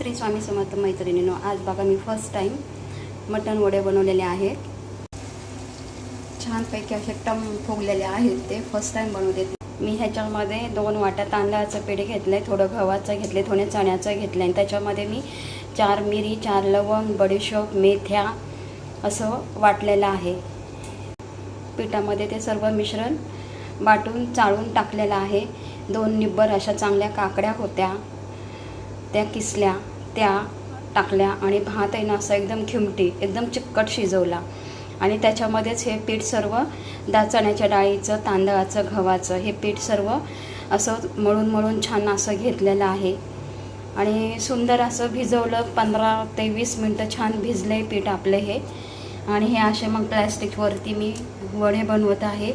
श्री स्वामी समर्थ मैत्रिणींनो, आज बघा मी फर्स्ट टाइम मटण वडे बनवलेले आहेत. छानपैकी असे टम फुगलेले आहेत. ते फर्स्ट टाइम बनवते मी. ह्याच्यामध्ये 2 वाट्या तांदळाचं पीठ घेतलं आहे, थोडं गव्हाचं घेतले, थोडे चण्याचं घेतलं आहे. त्याच्यामध्ये मी 4 मिरी, 4 लवंग, बडीशोप, मेथ्या असं वाटलेलं आहे. पिठामध्ये ते सर्व मिश्रण वाटून चाळून टाकलेलं आहे. 2 निब्बर अशा चांगल्या काकड्या होत्या, त्या किसल्या, त्या टाकल्या आणि भात आहे ना असं एकदम खिमटी एकदम चिकट शिजवला. आणि त्याच्यामध्येच हे पीठ सर्व चण्याच्या डाळीचं, तांदळाचं, गव्हाचं हे पीठ सर्व असं मळून छान असं घेतलेलं आहे. आणि सुंदर असं भिजवलं. 15 ते 20 मिनटं छान भिजले पीठ आपले हे. आणि हे असे मग प्लॅस्टिकवरती मी वडे बनवत आहे.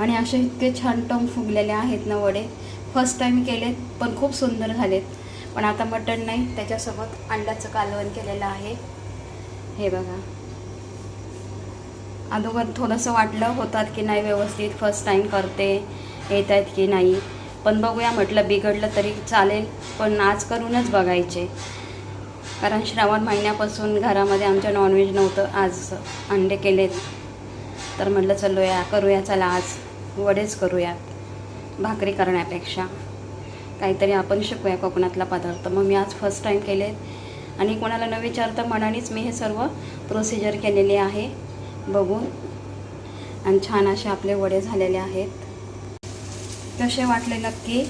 आणि असे इतके छान टम फुगलेले आहेत ना वडे. फर्स्ट टाईम केलेत पण खूप सुंदर झालेत. पण आता मटण नाही, त्याच्यासोबत अंड्याचं कालवण केलेलं आहे. हे बघा, अगोदर थोडंसं वाटलं होतात की नाही व्यवस्थित फर्स्ट टाईम करते, येत आहेत की नाही. पण बघूया म्हटलं, बिघडलं तरी चालेल पण आज करूनच बघायचे. कारण श्रावण महिन्यापासून घरामध्ये आमच्या नॉनव्हेज नव्हतं. आज अंडे केलेत तर म्हटलं करूया चला आज वडेच करूयात. भाकरी करण्यापेक्षा काहीतरी आपण शिकूया कोकणातला पदार्थ. मग मी आज फर्स्ट टाईम केले आणि कोणाला न विचारता मनानेच मी हे सर्व प्रोसिजर केलेली आहे बघून. आणि छान असे आपले वडे झालेले आहेत. कसे वाटले नक्की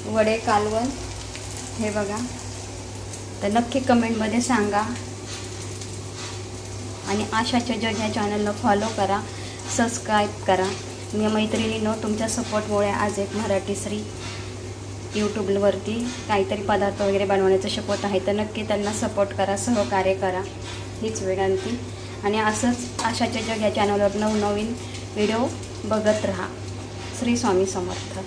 वडे कालवण हे बघा, तर नक्की कमेंटमध्ये सांगा. आणि आशाच्या जग ह्या चॅनलला फॉलो करा, सबस्क्राईब करा. मी मैत्रिणींनो, तुमच्या सपोर्टमुळे आज एक मराठी श्री यूट्यूबवरती काहीतरी पदार्थ वगैरे बनवण्याचं शिकवत आहे. तर नक्की त्यांना सपोर्ट करा, सहकार्य करा, हीच विनंती. आणि असंच आशाच्या जग या चॅनलवर नवनवीन व्हिडिओ बघत राहा. श्री स्वामी समर्थ.